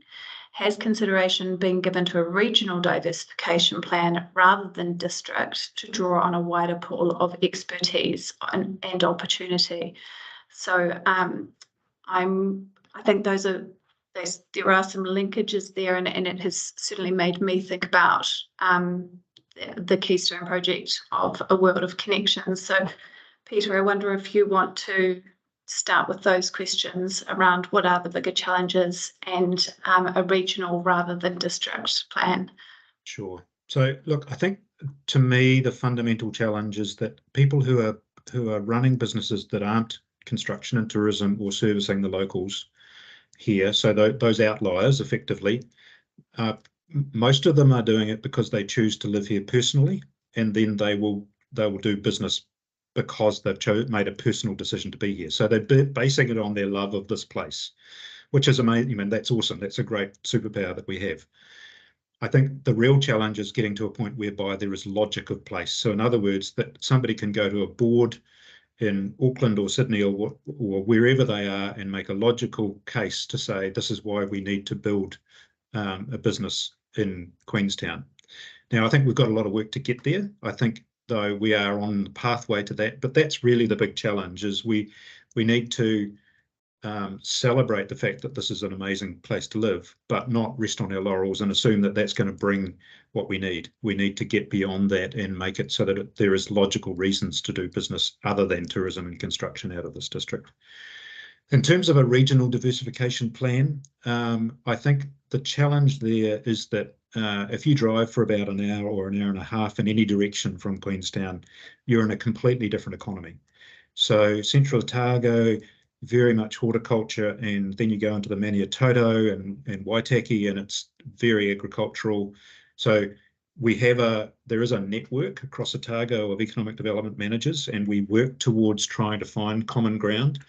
has consideration been given to a regional diversification plan rather than district to draw on a wider pool of expertise and opportunity? So I think there are some linkages there, and it has certainly made me think about the Keystone project of a world of connections. So Peter, I wonder if you want to start with those questions around what are the bigger challenges and a regional rather than district plan. Sure. So look, I think to me the fundamental challenge is that people who are running businesses that aren't construction and tourism or servicing the locals here, so those outliers effectively, most of them are doing it because they choose to live here personally, and then they will do business because they've made a personal decision to be here. So they're basing it on their love of this place, which is amazing. I mean, that's awesome. That's a great superpower that we have. I think the real challenge is getting to a point whereby there is logic of place. So in other words, that somebody can go to a board in Auckland or Sydney or wherever they are and make a logical case to say this is why we need to build a business in Queenstown. Now, I think we've got a lot of work to get there. I think, though, we are on the pathway to that, but that's really the big challenge, is we need to celebrate the fact that this is an amazing place to live, but not rest on our laurels and assume that that's going to bring what we need. We need to get beyond that and make it so that there is logical reasons to do business other than tourism and construction out of this district. In terms of a regional diversification plan, I think the challenge there is that if you drive for about an hour or an hour and a half in any direction from Queenstown, you're in a completely different economy. So Central Otago, very much horticulture, and then you go into the Maniatoto and Waitaki, and it's very agricultural. So there is a network across Otago of economic development managers, and we work towards trying to find common ground.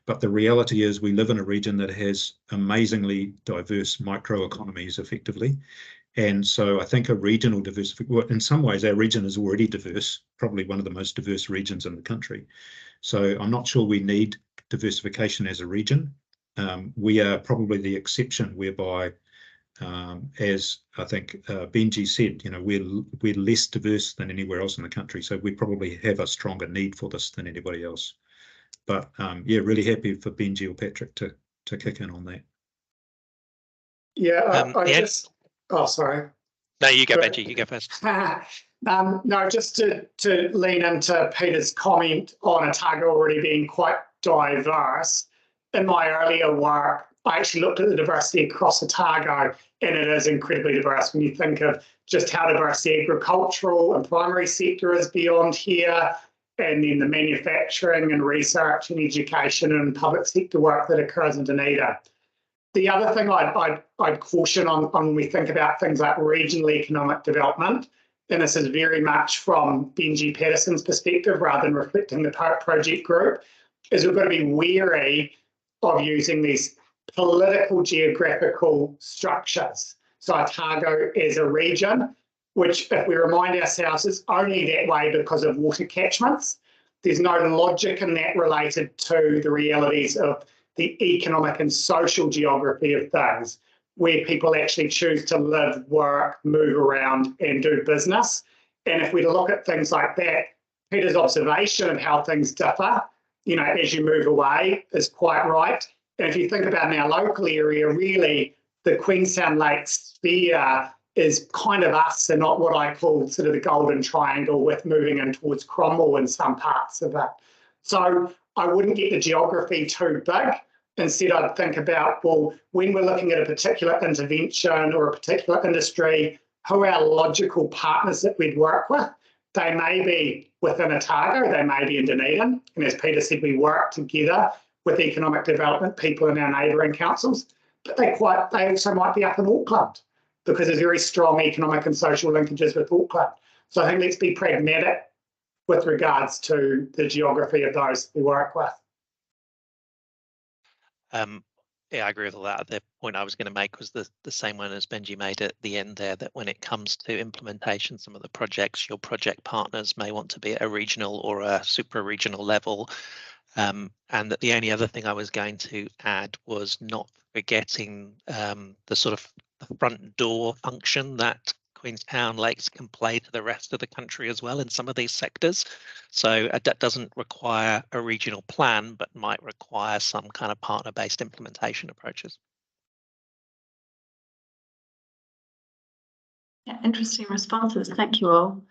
But the reality is we live in a region that has amazingly diverse microeconomies effectively. And so I think a regional diversification, well, in some ways our region is already diverse, probably one of the most diverse regions in the country. So I'm not sure we need diversification as a region. We are probably the exception whereby As I think Benji said, we're less diverse than anywhere else in the country, so we probably have a stronger need for this than anybody else. But yeah, really happy for Benji or Patrick to kick in on that. Yeah, oh, sorry. No, you go, Benji, you go first. No, just to lean into Peter's comment on Otago already being quite diverse. In my earlier work, I actually looked at the diversity across Otago, and it is incredibly diverse when you think of just how diverse the agricultural and primary sector is beyond here, and then the manufacturing and research and education and public sector work that occurs in Dunedin. The other thing I'd caution on when we think about things like regional economic development, and this is very much from Benje Patterson's perspective rather than reflecting the project group, is we've got to be wary of using these political geographical structures. So Otago as a region, which if we remind ourselves is only that way because of water catchments. There's no logic in that related to the realities of the economic and social geography of things, where people actually choose to live, work, move around and do business. And if we look at things like that, Peter's observation of how things differ, as you move away is quite right. And if you think about in our local area, really the Queenstown Lakes sphere is kind of us and not what I call sort of the golden triangle with moving in towards Cromwell in some parts of it. So I wouldn't get the geography too big. Instead, I'd think about, well, when we're looking at a particular intervention or a particular industry, who are our logical partners that we'd work with? They may be within Otago, they may be in Dunedin. And as Peter said, we work together with economic development people in our neighbouring councils, but they also might be up in Auckland because there's very strong economic and social linkages with Auckland. So I think let's be pragmatic with regards to the geography of those we work with. Yeah, I agree with all that. The point I was going to make was the same one as Benji made at the end there, that when it comes to implementation, some of the projects, your project partners may want to be at a regional or a super regional level. And that the only other thing I was going to add was not forgetting the sort of the front door function that Queenstown Lakes can play to the rest of the country as well in some of these sectors. So that doesn't require a regional plan, but might require some kind of partner-based implementation approaches. Yeah, interesting responses. Thank you all.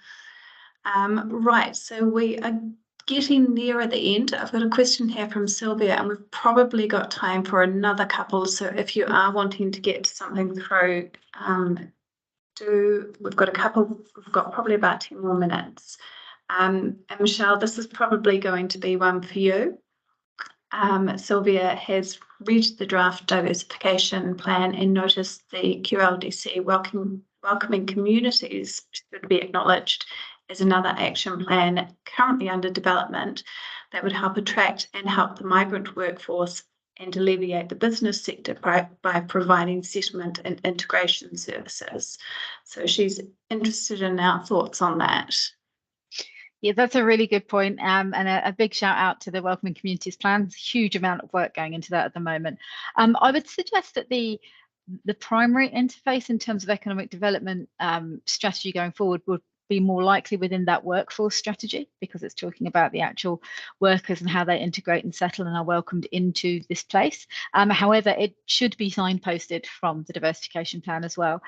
Right, so we are getting near at the end. I've got a question here from Sylvia, and we've probably got time for another couple. So if you are wanting to get something through, we've got a couple, we've got probably about 10 more minutes. And Michelle, this is probably going to be one for you. Sylvia has read the draft diversification plan and noticed the QLDC welcoming communities should be acknowledged as another action plan currently under development that would help attract and help the migrant workforce and alleviate the business sector by providing settlement and integration services. So she's interested in our thoughts on that. Yeah, that's a really good point. And a big shout out to the Welcoming Communities Plan. There's a huge amount of work going into that at the moment. I would suggest that the primary interface in terms of economic development strategy going forward would be more likely within that workforce strategy, because it's talking about the actual workers and how they integrate and settle and are welcomed into this place. However, it should be signposted from the diversification plan as well.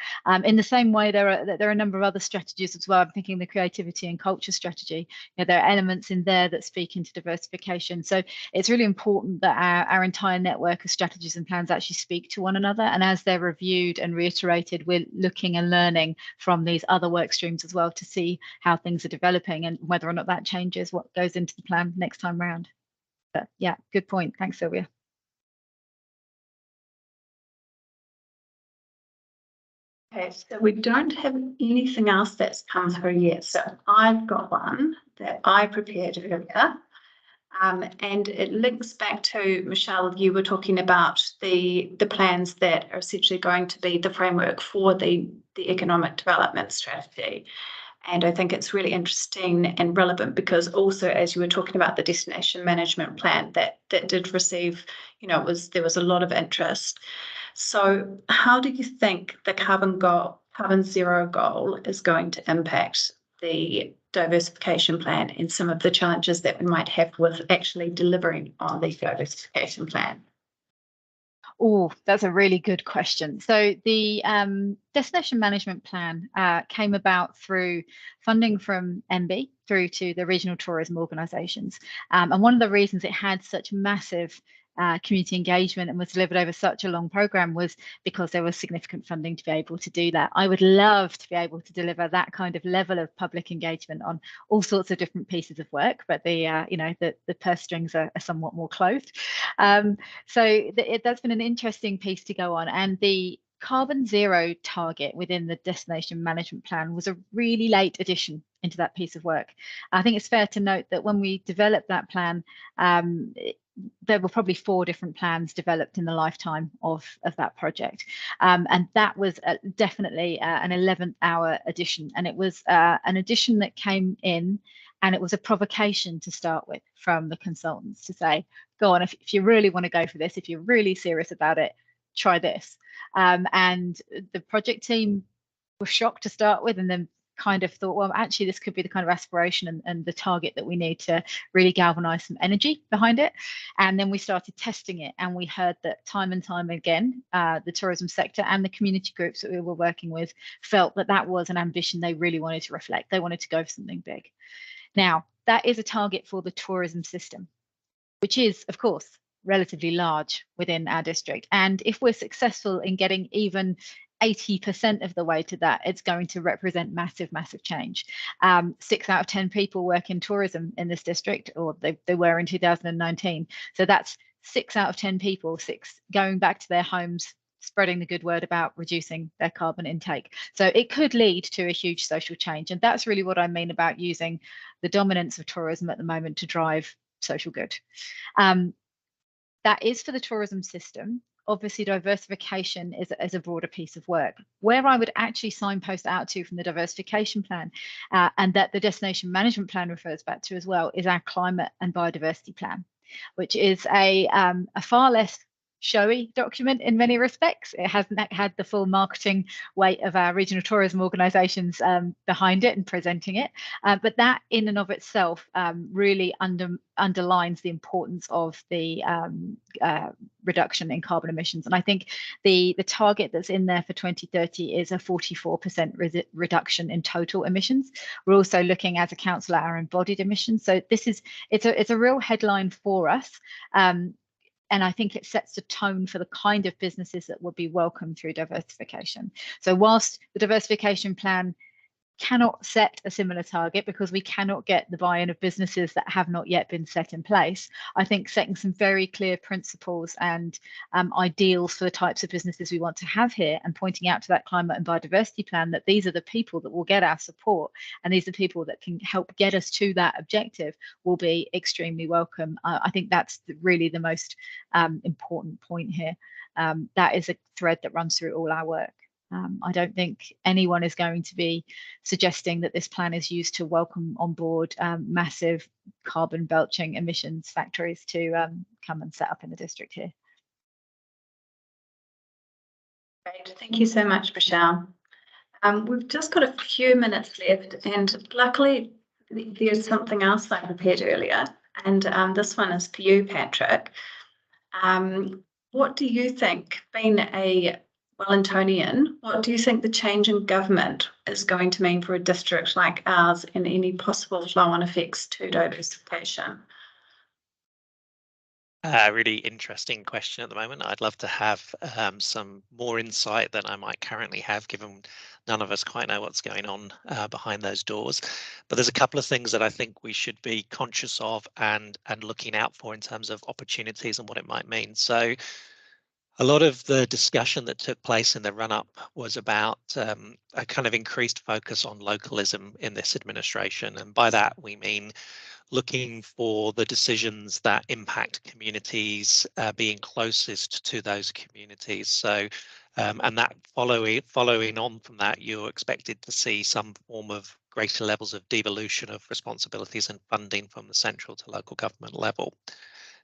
In the same way, there are a number of other strategies as well. I'm thinking the creativity and culture strategy. There are elements in there that speak into diversification. So it's really important that our entire network of strategies and plans actually speak to one another. And as they're reviewed and reiterated, we're looking and learning from these other work streams as well to see how things are developing and whether or not that changes what goes into the plan next time round. But yeah, good point. Thanks, Sylvia. Okay, so we don't have anything else that's come through yet. So I've got one that I prepared earlier. And it links back to, Michelle, you were talking about the plans that are essentially going to be the framework for the economic development strategy. And I think it's really interesting and relevant because also, as you were talking about the destination management plan that did receive, there was a lot of interest. So how do you think the carbon zero goal is going to impact the diversification plan and some of the challenges that we might have with actually delivering on the diversification plan? Oh, that's a really good question. So the destination management plan came about through funding from MB through to the regional tourism organisations. And one of the reasons it had such massive community engagement and was delivered over such a long program was because there was significant funding to be able to do that. I would love to be able to deliver that kind of level of public engagement on all sorts of different pieces of work, but the purse strings are somewhat more closed. So that's been an interesting piece to go on, and the carbon zero target within the destination management plan was a really late addition into that piece of work. I think it's fair to note that when we developed that plan, there were probably 4 different plans developed in the lifetime of that project. And that was definitely an 11th hour addition. And it was an addition that came in, and it was a provocation to start with from the consultants to say, go on, if you really want to go for this, if you're really serious about it, try this. And the project team were shocked to start with, and then kind of thought, well, actually, this could be the kind of aspiration and the target that we need to really galvanize some energy behind it. And then we started testing it, and we heard that time and time again, the tourism sector and the community groups that we were working with felt that that was an ambition they really wanted to reflect. They wanted to go for something big. Now, that is a target for the tourism system, which is, of course, relatively large within our district. And if we're successful in getting even 80% of the way to that, it's going to represent massive, massive change. 6 out of 10 people work in tourism in this district, or they were in 2019. So that's 6 out of 10 people, 6 going back to their homes, spreading the good word about reducing their carbon intake. So it could lead to a huge social change. And that's really what I mean about using the dominance of tourism at the moment to drive social good. That is for the tourism system. Obviously, diversification is a broader piece of work. Where I would actually signpost out to from the diversification plan, and that the destination management plan refers back to as well, is our climate and biodiversity plan, which is a far less showy document in many respects. It hasn't had the full marketing weight of our regional tourism organisations behind it and presenting it, but that in and of itself really underlines the importance of the reduction in carbon emissions. And I think the target that's in there for 2030 is a 44% reduction in total emissions. We're also looking as a council at our embodied emissions. So it's a real headline for us. And I think it sets the tone for the kind of businesses that would be welcome through diversification. So whilst the diversification plan cannot set a similar target because we cannot get the buy-in of businesses that have not yet been set in place, I think setting some very clear principles and ideals for the types of businesses we want to have here, and pointing out to that climate and biodiversity plan that these are the people that will get our support, and these are people that can help get us to that objective, will be extremely welcome. I think that's really the most important point here. That is a thread that runs through all our work. I don't think anyone is going to be suggesting that this plan is used to welcome on board massive carbon belching emissions factories to come and set up in the district here. Great, thank you so much, Michelle. We've just got a few minutes left, and luckily there's something else I prepared earlier, and this one is for you, Patrick. What do you think, being a Wellingtonian, what do you think the change in government is going to mean for a district like ours, and any possible flow-on effects to diversification? Really interesting question at the moment. I'd love to have some more insight than I might currently have, given none of us quite know what's going on behind those doors. But there's a couple of things that I think we should be conscious of and looking out for in terms of opportunities and what it might mean. So a lot of the discussion that took place in the run-up was about a kind of increased focus on localism in this administration. And by that, we mean looking for the decisions that impact communities, being closest to those communities. So, and that following on from that, you're expected to see some form of greater levels of devolution of responsibilities and funding from the central to local government level.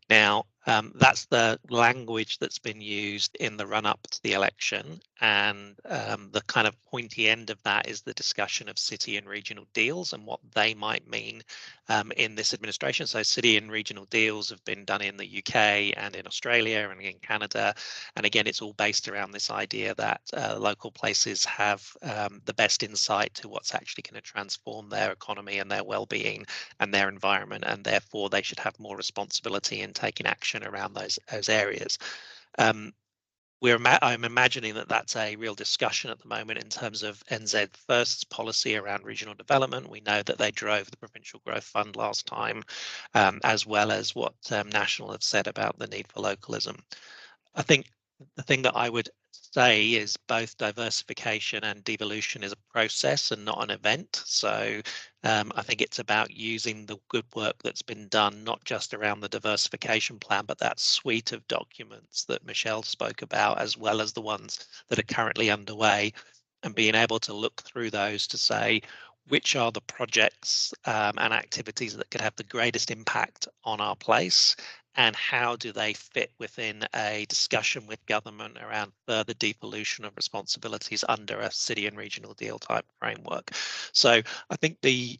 Now, That's the language that's been used in the run-up to the election, and the kind of pointy end of that is the discussion of city and regional deals and what they might mean in this administration. So city and regional deals have been done in the UK and in Australia and in Canada, and again it's all based around this idea that local places have the best insight to what's actually going to transform their economy and their well-being and their environment, and therefore they should have more responsibility in taking action around those areas. I'm imagining that that's a real discussion at the moment in terms of NZ First's policy around regional development. We know that they drove the Provincial Growth Fund last time, as well as what National have said about the need for localism. I think the thing that I would say is both diversification and devolution is a process and not an event. So I think it's about using the good work that's been done, not just around the diversification plan, but that suite of documents that Michelle spoke about, as well as the ones that are currently underway, and being able to look through those to say, which are the projects and activities that could have the greatest impact on our place, and how do they fit within a discussion with government around further devolution of responsibilities under a city and regional deal type framework. So I think the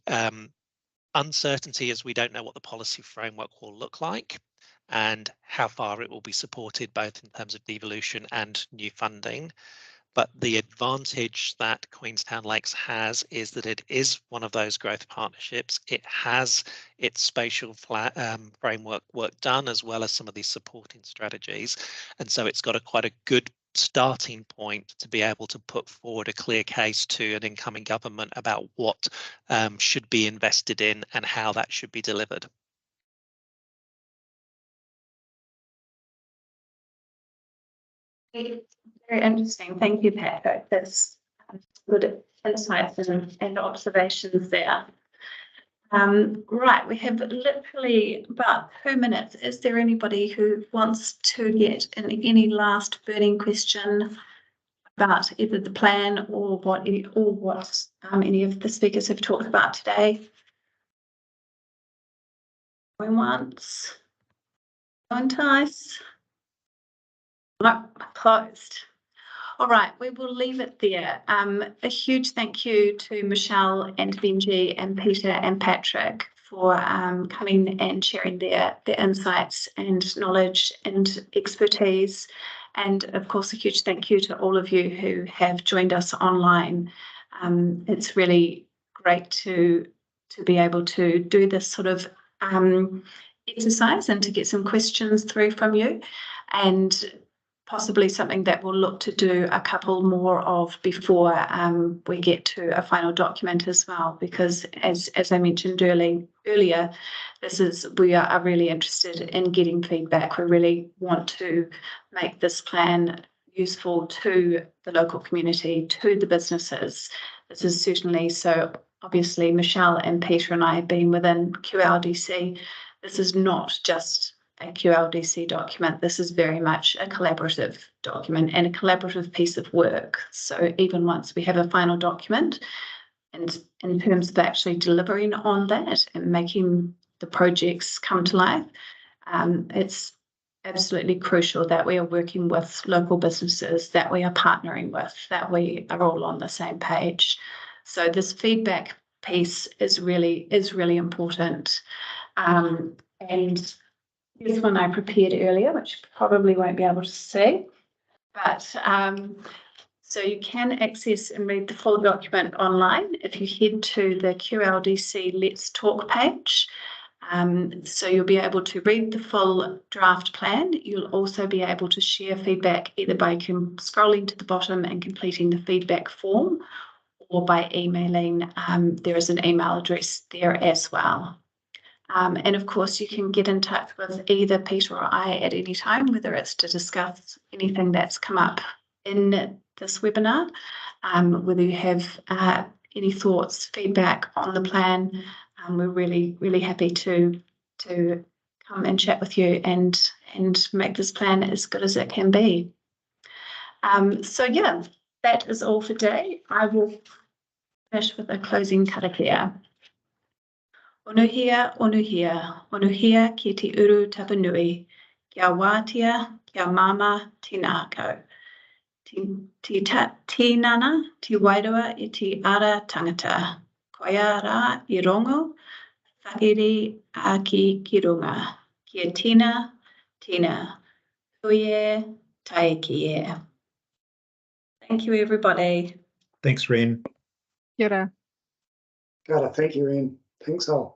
uncertainty is we don't know what the policy framework will look like and how far it will be supported, both in terms of devolution and new funding. But the advantage that Queenstown Lakes has is that it is one of those growth partnerships. It has its spatial framework work done, as well as some of these supporting strategies. And so it's got quite a good starting point to be able to put forward a clear case to an incoming government about what should be invested in and how that should be delivered. Very interesting. Thank you, Patrick. That's good insights and observations there. Right, we have literally about 2 minutes. Is there anybody who wants to get in any last burning question about either the plan or what any of the speakers have talked about today? Going once, going twice. No, closed. All right, we will leave it there. A huge thank you to Michelle and Benje and Peter and Patrick for coming and sharing their insights and knowledge and expertise. And of course, a huge thank you to all of you who have joined us online. It's really great to be able to do this sort of exercise and to get some questions through from you, and possibly something that we'll look to do a couple more of before we get to a final document as well, because as I mentioned earlier, we are really interested in getting feedback. We really want to make this plan useful to the local community, to the businesses. This is certainly so. Obviously, Michelle and Peter and I have been within QLDC. This is not just a QLDC document. This is very much a collaborative document and a collaborative piece of work. So even once we have a final document, and in terms of actually delivering on that and making the projects come to life, it's absolutely crucial that we are working with local businesses, that we are partnering with, that we are all on the same page. So this feedback piece is really important. And here's one I prepared earlier, which you probably won't be able to see, but so you can access and read the full document online if you head to the QLDC Let's Talk page. So you'll be able to read the full draft plan. You'll also be able to share feedback either by scrolling to the bottom and completing the feedback form, or by emailing. There is an email address there as well. And of course, you can get in touch with either Peter or I at any time, whether it's to discuss anything that's come up in this webinar, whether you have any thoughts, feedback on the plan. We're really happy to come and chat with you and make this plan as good as it can be. So yeah, that is all for today. I will finish with a closing karakia. Onuhia, onuhia, onuhia ki te uru tapanui, kia wātia, kia mama, tīnākau. Tēnana, te wairua i te ara tangata. Koia rā I rongo, whakiri a ki runga. Kia tina, huie, taiki e. Thank you, everybody. Thanks, Ren. Kia ora. God, thank you, Ian. Thanks all.